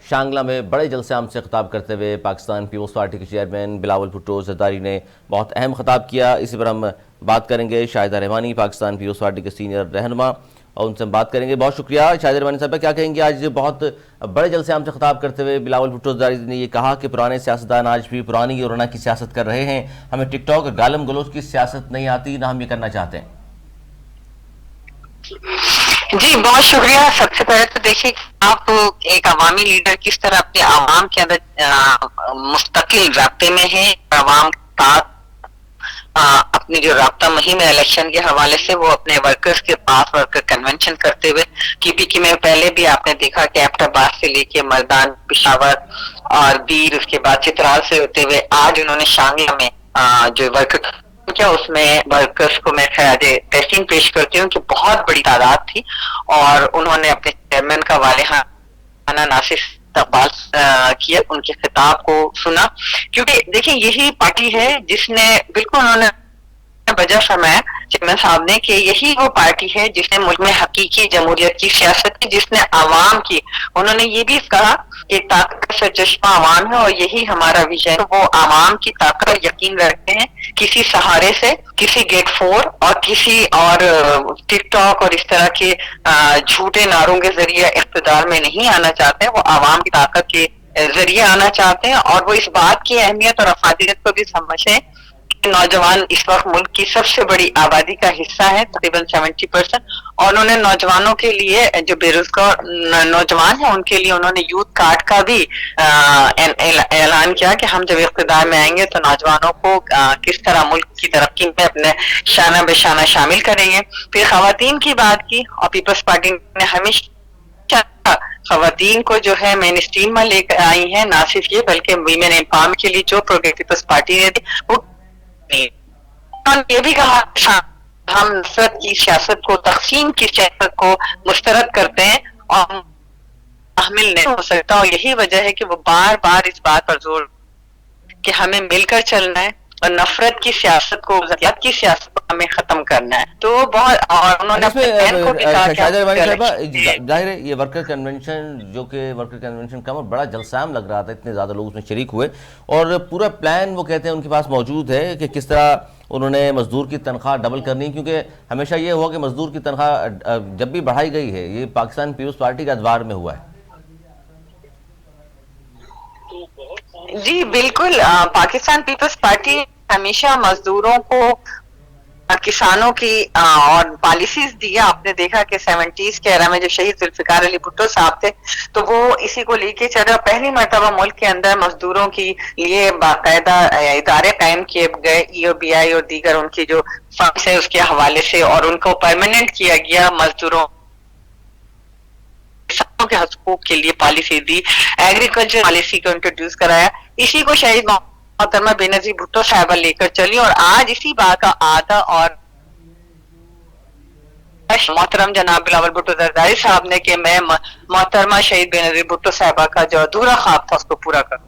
شانگلہ میں بڑے جلسے عام سے خطاب کرتے ہوئے پاکستان پیپلز پارٹی کے چیئرمین بلاول بھٹو زرداری نے بہت اہم خطاب کیا. اسی پر ہم بات کریں گے. شاہدہ رحمانی پاکستان پیپلز پارٹی کے سینئر رہنما، اور ان سے ہم بات کریں گے. بہت شکریہ شاہدہ رحمانی صاحب. کیا کہیں گے آج بہت بڑے جلسے عام سے خطاب کرتے ہوئے بلاول بھٹو زرداری نے یہ کہا کہ پرانے سیاستدان آج بھی پرانی اور رنا کی سیاست کر رہے ہیں. ہمیں ٹک ٹاک اور گالم گلوچ کی سیاست نہیں آتی، نہ ہم یہ کرنا چاہتے ہیں. جی بہت شکریہ. سب سے پہلے تو دیکھیے آپ ایک عوامی لیڈر کس طرح اپنے عوام کے اندر مستقل رابطے میں ہیں. عوام کے ساتھ اپنی جو رابطہ مہم ہے الیکشن کے حوالے سے وہ اپنے ورکرز کے پاس ورکر کنونشن کرتے ہوئے کی پی کی میں پہلے بھی آپ نے دیکھا کہ ایبٹ آباد سے لے کے مردان پشاور اور بیر اس کے بعد چترال سے ہوتے ہوئے آج انہوں نے شانگلہ میں جو ورکر کیا اس میں ورکرز کو میں خراج تحسین پیش کرتی ہوں کہ بہت بڑی تعداد تھی اور انہوں نے اپنے چیئرمین کا والہانہ ناصر استقبال کیا، ان کے خطاب کو سنا. کیونکہ دیکھیں یہی پارٹی ہے جس نے بالکل انہوں نے وجہ فرمایا چیئرمین صاحب نے کہ یہی وہ پارٹی ہے جس نے ملک میں حقیقی جمہوریت کی سیاست کی، جس نے عوام کی، انہوں نے یہ بھی کہا کہ طاقت کا سرچشمہ عوام ہے اور یہی ہمارا ویژن. وہ عوام کی طاقت پر یقین رکھتے ہیں، کسی سہارے سے، کسی گیٹ فور اور کسی اور ٹک ٹاک اور اس طرح کے جھوٹے نعروں کے ذریعے اقتدار میں نہیں آنا چاہتے. وہ عوام کی طاقت کے ذریعے آنا چاہتے ہیں اور وہ اس بات کی اہمیت اور افادیت کو بھی سمجھتے ہیں. نوجوان اس وقت ملک کی سب سے بڑی آبادی کا حصہ ہے، تقریباً 70%، اور انہوں نے نوجوانوں کے لیے جو بے روزگار نوجوان ہیں ان کے لیے انہوں نے یوتھ کارڈ کا بھی اعلان کیا کہ ہم جب اقتدار میں آئیں گے تو نوجوانوں کو کس طرح ملک کی ترقی میں اپنے شانہ بہ شانہ شامل کریں گے. پھر خواتین کی بات کی اور پیپلز پارٹی نے ہمیشہ خواتین کو جو ہے مین اسٹریم میں لے کر آئی ہیں. نہ صرف یہ بلکہ ویمن امپاورمنٹ کے لیے جو پروگریس پیپلز پارٹی نے دی وہ یہ بھی کہا ہم نفرت کی سیاست کو، تقسیم کی سیاست کو مسترد کرتے ہیں اور حامل نہیں ہو سکتا. اور یہی وجہ ہے کہ وہ بار بار اس بات پر زور کہ ہمیں مل کر چلنا ہے اور نفرت کی سیاست کو، ذاتیات کی سیاست کو ہمیں ختم کرنا ہے. تو بہت اور انہوں نے اپنے بہن کو بھی کہا شاہدہ رحمانی صاحبہ ظاہر ہے یہ ورکر کنونشن جو کہ ورکر کنونشن کا بڑا جلسام لگ رہا تھا، اتنے زیادہ لوگ اس میں شریک ہوئے اور پورا پلان وہ کہتے ہیں ان کے پاس موجود ہے کہ کس طرح انہوں نے مزدور کی تنخواہ ڈبل کرنی. کیونکہ ہمیشہ یہ ہوا کہ مزدور کی تنخواہ جب بھی بڑھائی گئی ہے یہ پاکستان پیپلز پارٹی کا ادوار میں ہوا ہے. جی بالکل. پاکستان پیپلز پارٹی ہمیشہ مزدوروں کو، کسانوں کی اور پالیسیز دیا. آپ نے دیکھا کہ 70s کے ایرا میں جو شہید ذوالفقار علی بھٹو صاحب تھے تو وہ اسی کو لے کے چل رہا. پہلی مرتبہ ملک کے اندر مزدوروں کے لیے باقاعدہ ادارے قائم کیے گئے، ای او بی آئی اور دیگر ان کی جو فنڈس ہیں اس کے حوالے سے، اور ان کو پرماننٹ کیا گیا. مزدوروں کے حقوق کے لیے پالیسی دی، ایگریکلچر پالیسی کو انٹروڈیوس کرایا. اسی کو شہید محترمہ بینظیر بھٹو صاحبہ لے کر چلی اور آج اسی بات کا آدھا اور محترم جناب بلاول بھٹو زرداری صاحب نے کہ میں محترمہ شہید بینظیر بھٹو صاحبہ کا جو ادھورا خواب تھا اس کو پورا کروں.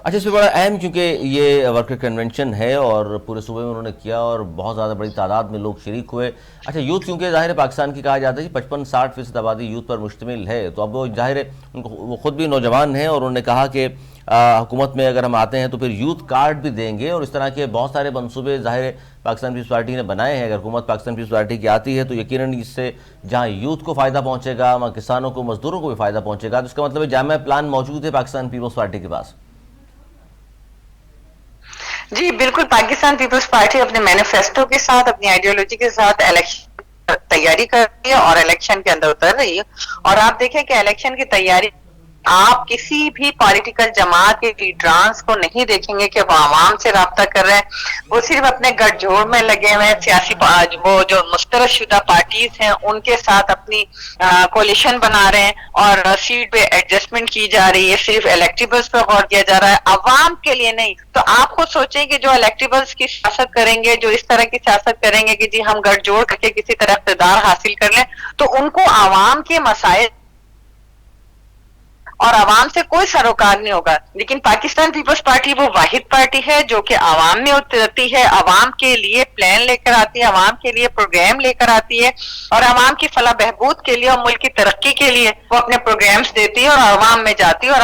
اچھا، اس پہ بڑا اہم کیونکہ یہ ورکر کنونشن ہے اور پورے صوبے میں انہوں نے کیا اور بہت زیادہ بڑی تعداد میں لوگ شریک ہوئے. اچھا، یوتھ کیونکہ ظاہر ہے پاکستان کی کہا جاتا ہے کہ 55-60% آبادی یوتھ پر مشتمل ہے، تو اب وہ ظاہر ہے وہ خود بھی نوجوان ہیں اور انہوں نے کہا کہ حکومت میں اگر ہم آتے ہیں تو پھر یوتھ کارڈ بھی دیں گے اور اس طرح کے بہت سارے منصوبے ظاہر ہے پاکستان پیپلز پارٹی نے بنائے ہیں. اگر حکومت پاکستان پیپلز پارٹی کی آتی ہے تو یقیناً اس سے جہاں یوتھ کو فائدہ پہنچے گا، وہاں کسانوں کو، مزدوروں کو بھی فائدہ پہنچے گا. تو اس کا مطلب ہے جامع پلان موجود ہے پاکستان پیپلز پارٹی کے پاس. جی بالکل. پاکستان پیپلز پارٹی اپنے مینیفیسٹو کے ساتھ، اپنی آئیڈیالوجی کے ساتھ الیکشن تیاری کر رہی ہے اور الیکشن کے اندر اتر رہی ہے. اور آپ دیکھیں کہ الیکشن کی تیاری آپ کسی بھی پولیٹیکل جماعت کے لیڈرانس کو نہیں دیکھیں گے کہ وہ عوام سے رابطہ کر رہے ہیں. وہ صرف اپنے گٹھ جوڑ میں لگے ہوئے ہیں. سیاسی وہ جو مسترد شدہ پارٹیز ہیں ان کے ساتھ اپنی کولیشن بنا رہے ہیں اور سیٹ پہ ایڈجسٹمنٹ کی جا رہی ہے. صرف الیکٹیبلز پہ غور کیا جا رہا ہے، عوام کے لیے نہیں. تو آپ خود سوچیں کہ جو الیکٹیبلز کی سیاست کریں گے، جو اس طرح کی سیاست کریں گے کہ جی ہم گٹھ جوڑ کر کے کسی طرح اقتدار حاصل کر لیں، تو ان کو عوام کے مسائل اور عوام سے کوئی سروکار نہیں ہوگا. لیکن پاکستان پیپلز پارٹی وہ واحد پارٹی ہے جو کہ عوام میں اترتی ہے, عوام کے لیے پلان لے کر آتی ہے, عوام کے لیے پروگرام لے کر آتی ہے, اور عوام کی فلاح بہبود کے لیے اور ملک کی ترقی کے لیے وہ اپنے پروگرامز دیتی ہے اور عوام میں جاتی ہے, اور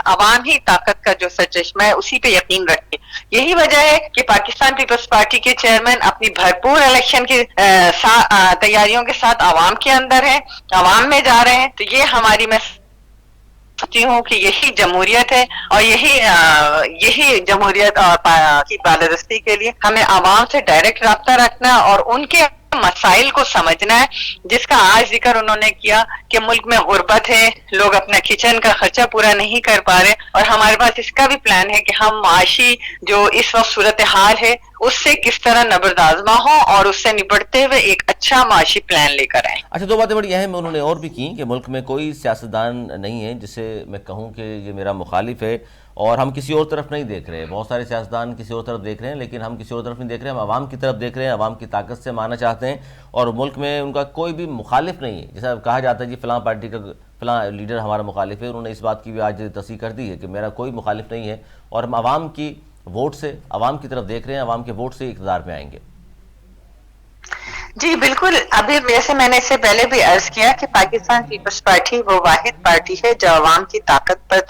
عوام ہی طاقت کا جو سرچشمہ ہے اسی پہ یقین رکھتی ہے. یہی وجہ ہے کہ پاکستان پیپلز پارٹی کے چیئرمین اپنی بھرپور الیکشن کی تیاریوں کے ساتھ عوام کے اندر ہیں, عوام میں جا رہے ہیں. تو یہ ہماری, میں سمجھتی ہوں کہ یہی جمہوریت ہے, اور یہی جمہوریت کی بالادستی کے لیے ہمیں عوام سے ڈائریکٹ رابطہ رکھنا اور ان کے مسائل کو سمجھنا ہے, جس کا آج ذکر انہوں نے کیا کہ ملک میں غربت ہے, لوگ اپنا کچن کا خرچہ پورا نہیں کر پا رہے, اور ہمارے پاس اس کا بھی پلان ہے کہ ہم معاشی جو اس وقت صورتحال ہے اس سے کس طرح نبردآزما ہوں اور اس سے نبٹتے ہوئے ایک اچھا معاشی پلان لے کر آئیں. اچھا, دو باتیں بڑی اہم انہوں نے اور بھی کی کہ ملک میں کوئی سیاستدان نہیں ہے جسے میں کہوں کہ یہ میرا مخالف ہے اور ہم کسی اور طرف نہیں دیکھ رہے. بہت سارے سیاستدان کسی اور طرف دیکھ رہے ہیں لیکن ہم کسی اور طرف نہیں دیکھ رہے, ہم عوام کی طرف دیکھ رہے ہیں, عوام کی طاقت سے ماننا چاہتے ہیں, اور ملک میں ان کا کوئی بھی مخالف نہیں ہے. جیسا کہا جاتا ہے جی فلاں پارٹی کا فلاں لیڈر ہمارا مخالف ہے, انہوں نے اس بات کی بھی آج تصحیح کر دی ہے کہ میرا کوئی مخالف نہیں ہے, اور ہم عوام کی ووٹ سے, عوام کی طرف دیکھ رہے ہیں, عوام کے ووٹ سے اقتدار میں آئیں گے. جی بالکل. ابھی ویسے میں نے اس سے پہلے بھی عرض کیا کہ پاکستان پیپلز پارٹی وہ واحد پارٹی ہے جو عوام کی طاقت پر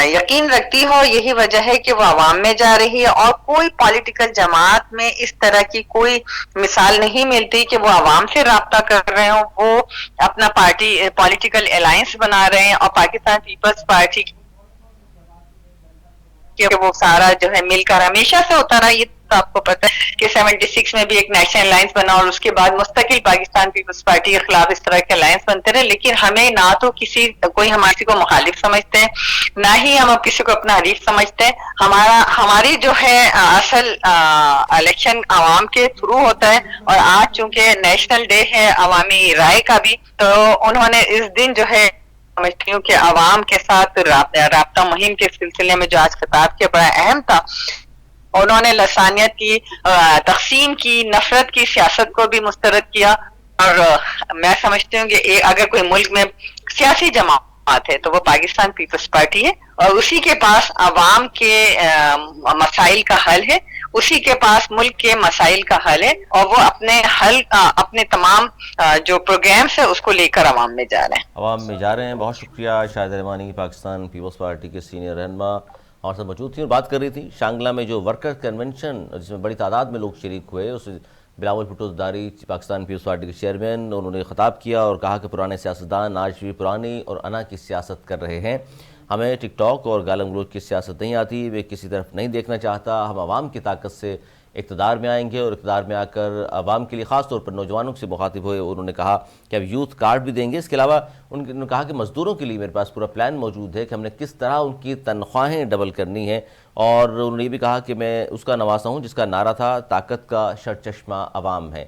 یقین رکھتی ہے, اور یہی وجہ ہے کہ وہ عوام میں جا رہی ہے, اور کوئی پولیٹیکل جماعت میں اس طرح کی کوئی مثال نہیں ملتی کہ وہ عوام سے رابطہ کر رہے ہوں, وہ اپنا پولیٹیکل الائنس بنا رہے ہیں, اور پاکستان پیپلز پارٹی کہ وہ سارا جو ہے مل کر ہمیشہ سے ہوتا رہا. یہ تو آپ کو پتہ ہے کہ 76 میں بھی ایک نیشنل الائنس بنا, اور اس کے بعد مستقل پاکستان پیپلز پارٹی کے خلاف اس طرح کے الائنس بنتے رہے. لیکن ہمیں نہ تو کوئی ہماری کو مخالف سمجھتے ہیں, نہ ہی ہم اب کسی کو اپنا حریف سمجھتے ہیں. ہماری جو ہے اصل الیکشن عوام کے تھرو ہوتا ہے, اور آج چونکہ نیشنل ڈے ہے عوامی رائے کا بھی, تو انہوں نے اس دن جو ہے سمجھتی ہوں کہ عوام کے ساتھ رابطہ مہم کے سلسلے میں جو آج خطاب کیا بڑا اہم تھا. انہوں نے لسانیت کی, تقسیم کی, نفرت کی سیاست کو بھی مسترد کیا, اور میں سمجھتی ہوں کہ اگر کوئی ملک میں سیاسی جماعت ہے تو وہ پاکستان پیپلز پارٹی ہے, اور اسی کے پاس عوام کے مسائل کا حل ہے, اسی کے پاس ملک کے مسائل کا حل ہے, اور وہ اپنے تمام جو پروگرامز ہیں اس کو لے کر عوام میں جا رہے ہیں. عوام میں جا رہے ہیں. بہت شکریہ شاہدہ رحمانی, پاکستان پیپلز پارٹی کے سینئر رہنما اور سب موجود تھیں اور بات کر رہی تھی. شانگلہ میں جو ورکر کنونشن جس میں بڑی تعداد میں لوگ شریک ہوئے, اس بلاول بھٹو زرداری پاکستان پیپلز پارٹی کے چیئرمین, انہوں نے خطاب کیا اور کہا کہ پرانے سیاستدان آج بھی پرانی اور انا کی سیاست کر رہے ہیں. ہمیں ٹک ٹاک اور گالم گلوچ کی سیاست نہیں آتی, میں کسی طرف نہیں دیکھنا چاہتا. ہم عوام کی طاقت سے اقتدار میں آئیں گے, اور اقتدار میں آ کر عوام کے لیے خاص طور پر نوجوانوں سے مخاطب ہوئے. انہوں نے کہا کہ اب یوتھ کارڈ بھی دیں گے. اس کے علاوہ انہوں نے کہا کہ مزدوروں کے لیے میرے پاس پورا پلان موجود ہے کہ ہم نے کس طرح ان کی تنخواہیں ڈبل کرنی ہیں, اور انہوں نے یہ بھی کہا کہ میں اس کا نواسا ہوں جس کا نعرہ تھا طاقت کا سرچشمہ عوام ہے.